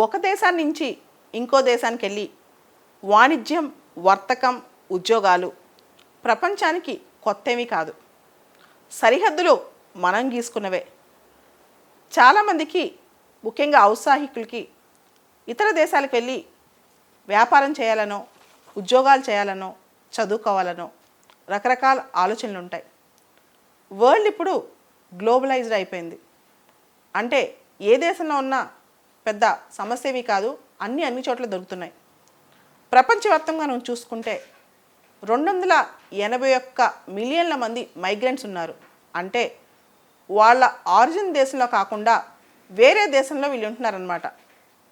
ఒక దేశాన్ని నుంచి ఇంకో దేశానికి వెళ్ళి వాణిజ్యం, వర్తకం, ఉద్యోగాలు ప్రపంచానికి కొత్తేమీ కాదు. సరిహద్దులు మనం గీసుకున్నవే. చాలామందికి, ముఖ్యంగా ఔత్సాహికులకి ఇతర దేశాలకు వెళ్ళి వ్యాపారం చేయాలనో, ఉద్యోగాలు చేయాలనో, చదువుకోవాలనో రకరకాల ఆలోచనలు ఉంటాయి. వరల్డ్ ఇప్పుడు గ్లోబలైజ్డ్ అయిపోయింది. అంటే ఏ దేశంలో ఉన్నా పెద్ద సమస్య ఏమీ కాదు, అన్ని చోట్ల దొరుకుతున్నాయి. ప్రపంచవ్యాప్తంగా మనం చూసుకుంటే 281 మిలియన్ల మంది మైగ్రెంట్స్ ఉన్నారు. అంటే వాళ్ళ ఆరిజిన్ దేశంలో కాకుండా వేరే దేశంలో వీళ్ళు ఉంటున్నారనమాట.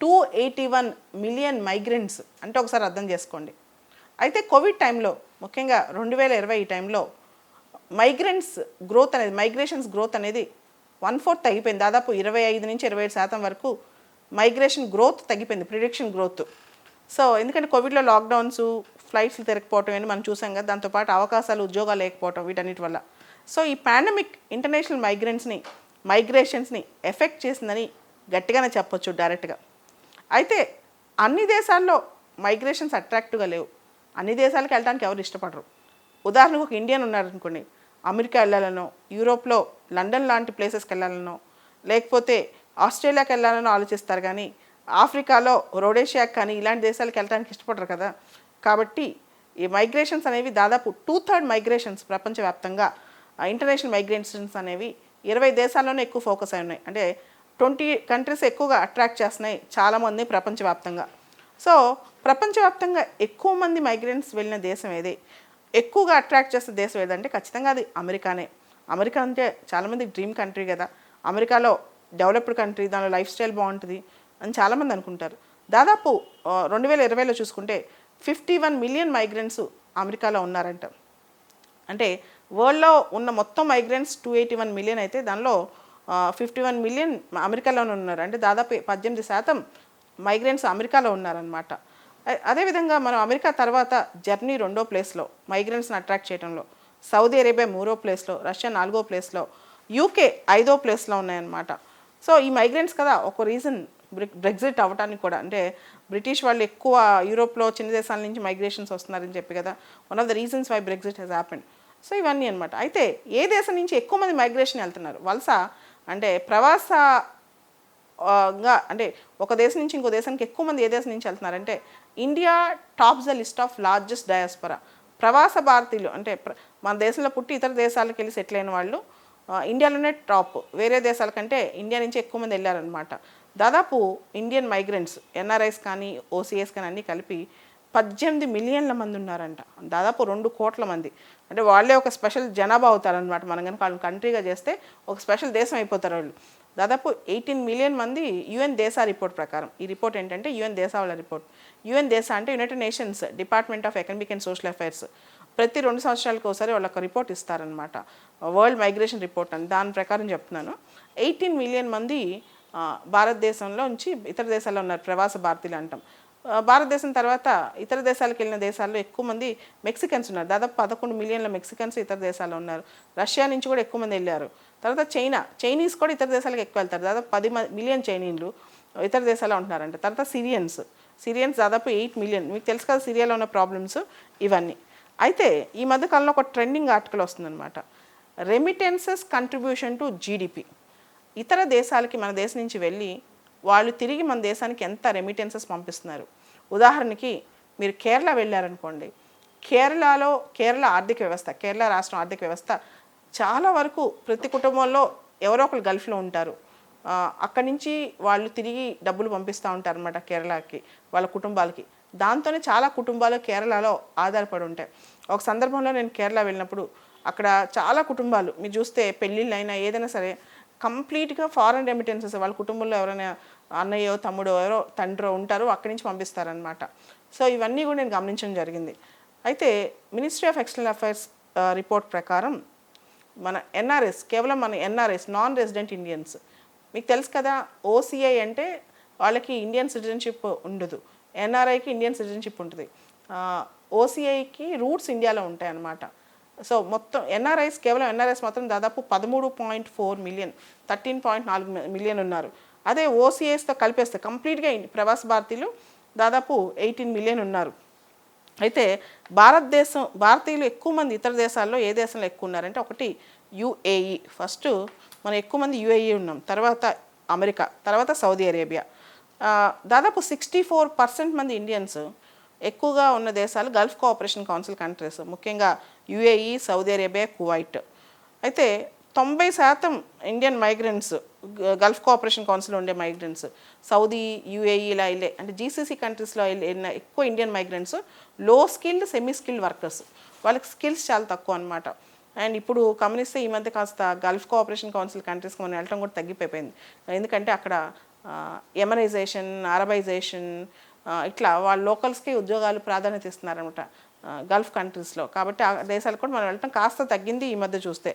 281 మిలియన్ మైగ్రెంట్స్ అంటే ఒకసారి అర్థం చేసుకోండి. అయితే కోవిడ్ టైంలో, ముఖ్యంగా 2020 ఈ టైంలో మైగ్రేషన్స్ గ్రోత్ అనేది 1/4 తగ్గిపోయింది. దాదాపు 25 నుంచి 27% వరకు మైగ్రేషన్ గ్రోత్ తగ్గిపోయింది, ప్రిడిక్షన్ గ్రోత్. సో ఎందుకంటే కోవిడ్లో లాక్డౌన్స్, ఫ్లైట్స్లు తిరగకపోవటం అని మనం చూసాం కదా, దాంతోపాటు అవకాశాలు, ఉద్యోగాలు లేకపోవటం, వీటన్నిటి వల్ల. సో ఈ పాండమిక్ ఇంటర్నేషనల్ మైగ్రేషన్స్ని ఎఫెక్ట్ చేసిందని గట్టిగానే చెప్పొచ్చు డైరెక్ట్గా. అయితే అన్ని దేశాల్లో మైగ్రేషన్స్ అట్రాక్టివ్గా లేవు. అన్ని దేశాలకు వెళ్ళడానికి ఎవరు ఇష్టపడరు. ఉదాహరణకు ఒక ఇండియన్ ఉన్నారనుకోండి, అమెరికా వెళ్ళాలనో, యూరోప్లో లండన్ లాంటి ప్లేసెస్కి వెళ్ళాలనో, లేకపోతే ఆస్ట్రేలియాకి వెళ్ళాలనో ఆలోచిస్తారు. కానీ ఆఫ్రికాలో రొడేషియాకి కానీ ఇలాంటి దేశాలకు వెళ్ళడానికి ఇష్టపడరు కదా. కాబట్టి ఈ మైగ్రేషన్స్ అనేవి దాదాపు 2/3 మైగ్రేషన్స్ ప్రపంచవ్యాప్తంగా, ఇంటర్నేషనల్ మైగ్రేషన్స్ అనేవి 20 దేశాల్లోనే ఎక్కువ ఫోకస్ అయి ఉన్నాయి. అంటే 20 కంట్రీస్ ఎక్కువగా అట్రాక్ట్ చేస్తున్నాయి చాలామంది ప్రపంచవ్యాప్తంగా. సో ప్రపంచవ్యాప్తంగా ఎక్కువ మంది మైగ్రెంట్స్ వెళ్ళిన దేశం ఏది, ఎక్కువగా అట్రాక్ట్ చేసే దేశం ఏదంటే ఖచ్చితంగా అది అమెరికానే. అమెరికా అంటే చాలామందికి డ్రీమ్ కంట్రీ కదా. అమెరికాలో డెవలప్డ్ కంట్రీ, దానిలో లైఫ్ స్టైల్ బాగుంటుంది అని చాలామంది అనుకుంటారు. దాదాపు 2020లో చూసుకుంటే 51 మిలియన్ మైగ్రెంట్స్ అమెరికాలో ఉన్నారంట. అంటే వరల్డ్లో ఉన్న మొత్తం మైగ్రెంట్స్ 281 మిలియన్ అయితే దానిలో 51 మిలియన్ అమెరికాలోనే ఉన్నారు. అంటే దాదాపు 18% మైగ్రెంట్స్ అమెరికాలో ఉన్నారనమాట. అదేవిధంగా మనం అమెరికా తర్వాత జర్మనీ 2వ ప్లేస్లో మైగ్రెంట్స్ని అట్రాక్ట్ చేయడంలో, సౌదీ అరేబియా 3వ ప్లేస్లో, రష్యా 4వ ప్లేస్లో, యూకే 5వ ప్లేస్లో ఉన్నాయన్నమాట. సో ఈ మైగ్రెంట్స్ కదా ఒక రీజన్ బ్రెగ్జిట్ అవ్వడానికి కూడా. అంటే బ్రిటిష్ వాళ్ళు ఎక్కువ యూరోప్లో చిన్న దేశాల నుంచి మైగ్రేషన్స్ వస్తున్నారని చెప్పి కదా, one of the reasons why Brexit has happened. So ఇవన్నీ అనమాట. అయితే ఏ దేశం నుంచి ఎక్కువ మంది మైగ్రేషన్ వెళ్తున్నారు, వలస అంటే అంటే ఒక దేశం నుంచి ఇంకో దేశానికి ఎక్కువ మంది ఏ దేశం నుంచి వెళ్తున్నారంటే India tops the list of largest diaspora. ప్రవాస భారతీయులు అంటే మన దేశంలో పుట్టి ఇతర దేశాలకు వెళ్ళి సెటిల్ అయిన వాళ్ళు ఇండియాలోనే టాప్. వేరే దేశాల కంటే ఇండియా నుంచి ఎక్కువ మంది వెళ్ళారనమాట. దాదాపు ఇండియన్ మైగ్రెంట్స్, ఎన్ఆర్ఐస్ కానీ, ఓసీఎస్ కానీ అన్నీ కలిపి 18 మిలియన్ల మంది ఉన్నారంట. దాదాపు 2 కోట్ల మంది. అంటే వాళ్ళే ఒక స్పెషల్ జనాభా అవుతారనమాట. మనం కనుక వాళ్ళని కంట్రీగా చేస్తే ఒక స్పెషల్ దేశం అయిపోతారు వాళ్ళు. దాదాపు 18 మిలియన్ మంది యుఎన్ దేశా రిపోర్ట్ ప్రకారం. ఈ రిపోర్ట్ ఏంటంటే యుఎన్ దేశా వాళ్ళ రిపోర్ట్. యుఎన్ దేశా అంటే United nations department of economic and social affairs. ప్రతి 2 సంవత్సరాలకు ఒకసారి వాళ్ళొక రిపోర్ట్ ఇస్తారనమాట, వరల్డ్ మైగ్రేషన్ రిపోర్ట్ అని. దాని ప్రకారం చెప్తున్నాను. 18 మిలియన్ మంది భారతదేశంలో నుంచి ఇతర దేశాల్లో ఉన్నారు, ప్రవాస భారతీయులు అంటాం. భారతదేశం తర్వాత ఇతర దేశాలకు వెళ్ళిన దేశాల్లో ఎక్కువ మంది మెక్సికన్స్ ఉన్నారు. దాదాపు 11 మిలియన్ల మెక్సికన్స్ ఇతర దేశాల్లో ఉన్నారు. రష్యా నుంచి కూడా ఎక్కువ మంది వెళ్ళారు. తర్వాత చైనీస్ కూడా ఇతర దేశాలకు ఎక్కువ వెళ్తారు. దాదాపు 10 మిలియన్ చైనీయులు ఇతర దేశాల్లో ఉంటున్నారంట. తర్వాత సిరియన్స్ దాదాపు 8 మిలియన్. మీకు తెలుసు కదా సిరియాలో ఉన్న ప్రాబ్లమ్స్ ఇవన్నీ. అయితే ఈ మధ్యకాలంలో ఒక ట్రెండింగ్ ఆర్టికల్ వస్తుందన్నమాట, రెమిటెన్సెస్ కంట్రిబ్యూషన్ టు జీడిపి. ఇతర దేశాలకి మన దేశం నుంచి వెళ్ళి వాళ్ళు తిరిగి మన దేశానికి ఎంత రెమిటెన్సెస్ పంపిస్తున్నారు. ఉదాహరణకి మీరు కేరళ వెళ్ళారనుకోండి, కేరళ ఆర్థిక వ్యవస్థ, కేరళ రాష్ట్రం ఆర్థిక వ్యవస్థ చాలా వరకు ప్రతి కుటుంబంలో ఎవరో ఒకరు గల్ఫ్లో ఉంటారు. అక్కడి నుంచి వాళ్ళు తిరిగి డబ్బులు పంపిస్తూ ఉంటారు అన్నమాట కేరళకి, వాళ్ళ కుటుంబాలకి. దాంతోనే చాలా కుటుంబాలు కేరళలో ఆధారపడి ఉంటాయి. ఒక సందర్భంలో నేను కేరళ వెళ్ళినప్పుడు అక్కడ చాలా కుటుంబాలు మీరు చూస్తే పెళ్ళిళ్ళు అయినా ఏదైనా సరే కంప్లీట్గా ఫారెన్ రెమిటెన్సెస్, వాళ్ళ కుటుంబంలో ఎవరైనా అన్నయ్యో తమ్ముడో ఎవరో తండ్రో ఉంటారో అక్కడి నుంచి పంపిస్తారనమాట. సో ఇవన్నీ కూడా నేను గమనించడం జరిగింది. అయితే ministry of external affairs report ప్రకారం మన ఎన్ఆర్ఎస్, కేవలం మన ఎన్ఆర్ఎస్, నాన్ రెసిడెంట్ ఇండియన్స్, మీకు తెలుసు కదా ఓసీఐ అంటే వాళ్ళకి ఇండియన్ సిటిజన్షిప్ ఉండదు, ఎన్ఆర్ఐకి ఇండియన్ సిటిజన్షిప్ ఉంటుంది, ఓసీఐకి రూట్స్ ఇండియాలో ఉంటాయి అన్నమాట. సో మొత్తం కేవలం ఎన్ఆర్ఐస్ మాత్రం దాదాపు 13.4 మిలియన్, 13.4 మిలియన్ ఉన్నారు. అదే ఓసీఐస్తో కలిపేస్తే కంప్లీట్గా ప్రవాస భారతీయులు దాదాపు 18 మిలియన్ ఉన్నారు. అయితే భారతీయులు ఎక్కువ మంది ఇతర దేశాల్లో ఏ దేశంలో ఎక్కువ ఉన్నారంటే ఒకటి యుఏఈ, ఫస్ట్ మనం ఎక్కువ మంది యుఏఈ ఉన్నాం, తర్వాత అమెరికా, తర్వాత సౌదీ అరేబియా. దాదాపు 64% మంది ఇండియన్స్ ఎక్కువగా ఉన్న దేశాలు గల్ఫ్ కోఆపరేషన్ కౌన్సిల్ కంట్రీస్, ముఖ్యంగా యుఏఈ, సౌదీ అరేబియా, కువైట్. అయితే 90% Indian migrants Gulf cooperation council ఉండే మైగ్రెంట్స్ సౌదీ, యుఏఈ ఇలా వెళ్ళే అంటే జీసీసీ కంట్రీస్లో వెళ్ళిన ఎక్కువ ఇండియన్ మైగ్రెంట్స్ లో స్కిల్డ్, సెమీ స్కిల్డ్ వర్కర్స్. వాళ్ళకి స్కిల్స్ చాలా తక్కువ అనమాట. అండ్ ఇప్పుడు గమనిస్తే ఈ మధ్య కాస్త గల్ఫ్ కోఆపరేషన్ కౌన్సిల్ కంట్రీస్కి మనం వెళ్ళటం కూడా తగ్గిపోయింది. ఎందుకంటే అక్కడ ఎమనైజేషన్, అరబైజేషన్ ఇట్లా వాళ్ళ లోకల్స్కి ఉద్యోగాలు ప్రాధాన్యత ఇస్తున్నారనమాట గల్ఫ్ కంట్రీస్లో. కాబట్టి ఆ దేశాలకు కూడా మనం వెళ్ళటం కాస్త తగ్గింది ఈ మధ్య చూస్తే.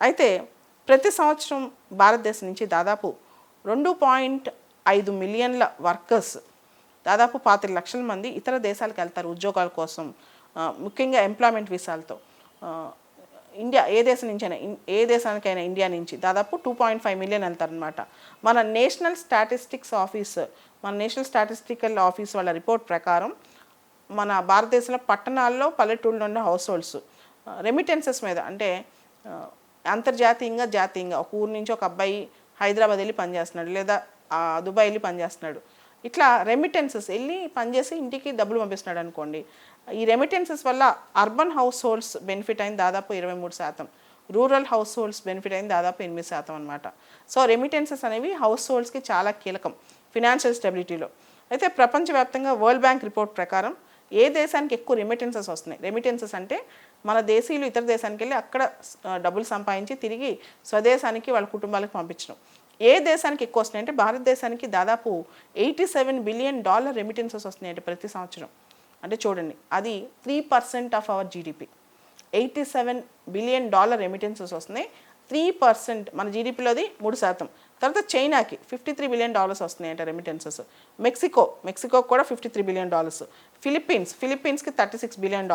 అయితే ప్రతి సంవత్సరం భారతదేశం నుంచి దాదాపు 2.5 మిలియన్ల వర్కర్స్, దాదాపు 25 లక్షల మంది ఇతర దేశాలకు వెళ్తారు ఉద్యోగాల కోసం, ముఖ్యంగా ఎంప్లాయ్మెంట్ వీసాలతో. ఇండియా ఏ దేశానికైనా ఇండియా నుంచి దాదాపు 2.5 మిలియన్ వెళ్తారనమాట. మన నేషనల్ స్టాటిస్టికల్ ఆఫీస్ వాళ్ళ రిపోర్ట్ ప్రకారం మన భారతదేశంలో పట్టణాల్లో, పల్లెటూళ్ళలో ఉన్న హౌస్ హోల్డ్స్ రెమిటెన్సెస్ మీద అంటే అంతర్జాతీయంగా, జాతీయంగా ఒక ఊరు నుంచి ఒక అబ్బాయి హైదరాబాద్ వెళ్ళి పనిచేస్తున్నాడు, లేదా దుబాయ్ వెళ్ళి పనిచేస్తున్నాడు, ఇట్లా రెమిటెన్సెస్ వెళ్ళి పనిచేసి ఇంటికి డబ్బులు పంపిస్తున్నాడు అనుకోండి. ఈ రెమిటెన్సెస్ వల్ల అర్బన్ హౌస్ హోల్డ్స్ బెనిఫిట్ అయింది దాదాపు 23%, రూరల్ హౌస్ హోల్డ్స్ బెనిఫిట్ అయింది దాదాపు 8% అనమాట. సో రెమిటెన్సెస్ అనేవి హౌస్ హోల్డ్స్కి చాలా కీలకం ఫినాన్షియల్ స్టెబిలిటీలో. అయితే ప్రపంచవ్యాప్తంగా వరల్డ్ బ్యాంక్ రిపోర్ట్ ప్రకారం ఏ దేశానికి ఎక్కువ రెమిటెన్సెస్ వస్తున్నాయి, రెమిటెన్సెస్ అంటే మన దేశీయులు ఇతర దేశానికి వెళ్ళి అక్కడ డబ్బులు సంపాదించి తిరిగి స్వదేశానికి వాళ్ళ కుటుంబాలకు పంపించడం, ఏ దేశానికి ఎక్కువ వస్తున్నాయి అంటే భారతదేశానికి దాదాపు $87 బిలియన్ రెమిటెన్సెస్ వస్తున్నాయి అంటే ప్రతి సంవత్సరం. అంటే చూడండి, అది 3% of our GDP. $87 billion remittances వస్తున్నాయి, 3% మన జీడిపిలోది 3%. తర్వాత చైనాకి $53 బిలియన్ వస్తున్నాయి అంటే రెమిటెన్సెస్. మెక్సికో కూడా $53 బిలియన్. ఫిలిప్పీన్స్కి $36 బిలియన్.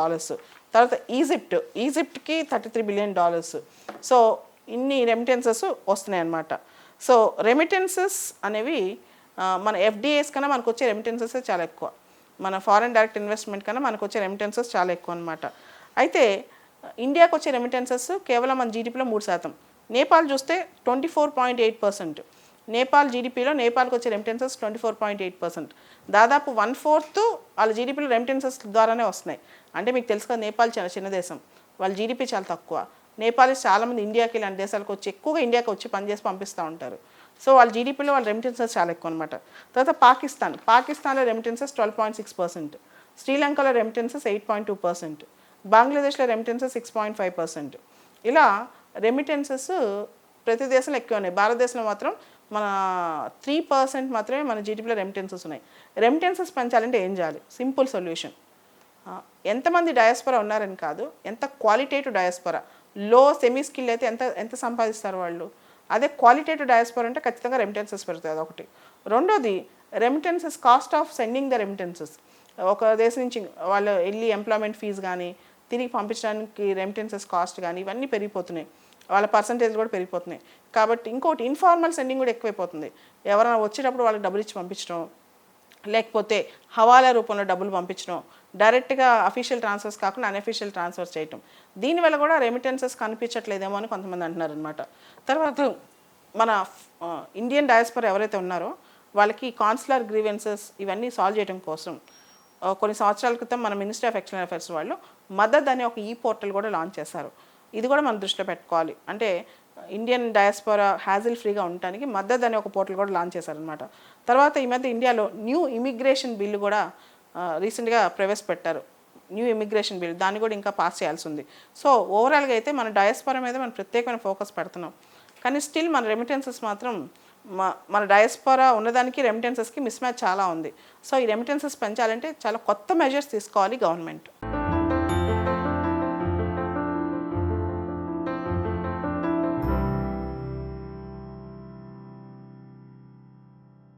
తర్వాత ఈజిప్ట్కి $33 బిలియన్. సో ఇన్ని రెమిటెన్సెస్ వస్తున్నాయి అన్నమాట. సో రెమిటెన్సెస్ అనేవి మన ఎఫ్డిఐస్ కన్నా మనకు వచ్చే రెమిటెన్సెస్ చాలా ఎక్కువ, మన ఫారెన్ డైరెక్ట్ ఇన్వెస్ట్మెంట్ కన్నా మనకు వచ్చే రెమిటెన్సెస్ చాలా ఎక్కువ అనమాట. అయితే ఇండియాకు వచ్చే రెమిటెన్సెస్ కేవలం మన జీడిపిలో 3%. నేపాల్ చూస్తే 24.8%. నేపాల్ జీడిపిలో నేపాల్కి వచ్చే రెమిటెన్సెస్ 24.8%. దాదాపు 1/4 వాళ్ళ జీడిపిలో రెమిటెన్సెస్ ద్వారానే వస్తున్నాయి. అంటే మీకు తెలుసు కదా, నేపాల్ చాలా చిన్న దేశం, వాళ్ళ జీడిపి చాలా తక్కువ. నేపాలీస్ చాలామంది ఇండియాకి ఇలాంటి దేశాలకు వచ్చి ఎక్కువగా ఇండియాకి వచ్చి పనిచేసి పంపిస్తూ ఉంటారు. సో వాళ్ళ జీడిపిలో వాళ్ళ రెమిటెన్సెస్ చాలా ఎక్కువ అనమాట. తర్వాత పాకిస్తాన్లో రెమిటెన్సెస్ 12.6%, శ్రీలంకలో రెమిటెన్సెస్ 8.2%, బంగ్లాదేశ్లో రెమిటెన్సెస్ 6.5%. ఇలా రెమిటెన్సెస్ ప్రతి దేశంలో ఎక్కువ ఉన్నాయి. భారతదేశంలో మాత్రం మన 3% మాత్రమే మన జీడిపిలో రెమిటెన్సెస్ ఉన్నాయి. రెమిటెన్సెస్ పెంచాలంటే ఏం చేయాలి? Simple solution. ఎంతమంది డయాస్పొరా ఉన్నారని కాదు, ఎంత క్వాలిటేటివ్ డయాస్పొరా. లో సెమీ స్కిల్ అయితే ఎంత సంపాదిస్తారు వాళ్ళు. అదే క్వాలిటేటివ్ డయాస్పొరా అంటే ఖచ్చితంగా రెమిటెన్సెస్ పెరుగుతుంది, అదొకటి. రెండోది remittances, cost of sending the remittances. ఒక దేశం నుంచి వాళ్ళు వెళ్ళి ఎంప్లాయ్మెంట్ ఫీజు కానీ తిరిగి పంపించడానికి రెమిటెన్సెస్ కాస్ట్ కానీ ఇవన్నీ పెరిగిపోతున్నాయి, వాళ్ళ పర్సంటేజ్ కూడా పెరిగిపోతున్నాయి. కాబట్టి ఇంకోటి ఇన్ఫార్మల్ సెండింగ్ కూడా ఎక్కువైపోతుంది. ఎవరైనా వచ్చేటప్పుడు వాళ్ళకి డబ్బులు ఇచ్చి పంపించడం, లేకపోతే హవాలా రూపంలో డబ్బులు పంపించడం, డైరెక్ట్గా అఫీషియల్ ట్రాన్స్ఫర్స్ కాకుండా అన్అఫీషియల్ ట్రాన్స్ఫర్స్ చేయటం, దీనివల్ల కూడా రెమిటెన్సెస్ కనిపించట్లేదేమో అని కొంతమంది అంటున్నారనమాట. తర్వాత మన ఇండియన్ డయాస్పొరా ఎవరైతే ఉన్నారో వాళ్ళకి కాన్సులర్ గ్రీవెన్సెస్ ఇవన్నీ సాల్వ్ చేయడం కోసం కొన్ని సంవత్సరాల క్రితం మన మినిస్ట్రీ ఆఫ్ ఎక్స్టర్నల్ అఫైర్స్ వాళ్ళు మదద్ అనే ఒక పోర్టల్ కూడా లాంచ్ చేశారు. ఇది కూడా మనం దృష్టిలో పెట్టుకోవాలి. అంటే ఇండియన్ డయాస్పొరా హ్యాజిల్ ఫ్రీగా ఉండటానికి మద్దతు అనే ఒక పోర్టల్ కూడా లాంచ్ చేశారనమాట. తర్వాత ఈ మధ్య ఇండియాలో న్యూ ఇమిగ్రేషన్ బిల్లు కూడా రీసెంట్గా ప్రవేశపెట్టారు. న్యూ ఇమిగ్రేషన్ బిల్, దాన్ని కూడా ఇంకా పాస్ చేయాల్సి ఉంది. సో ఓవరాల్గా అయితే మన డయాస్పొరా మీద మనం ప్రత్యేకమైన ఫోకస్ పెడుతున్నాం. కానీ స్టిల్ మన రెమిటెన్సెస్ మాత్రం మన డయాస్పొరా ఉన్నదానికి రెమిటెన్సెస్కి మిస్ మ్యాచ్ చాలా ఉంది. సో ఈ రెమిటెన్సెస్ పెంచాలంటే చాలా కొత్త మెజర్స్ తీసుకోవాలి గవర్నమెంట్.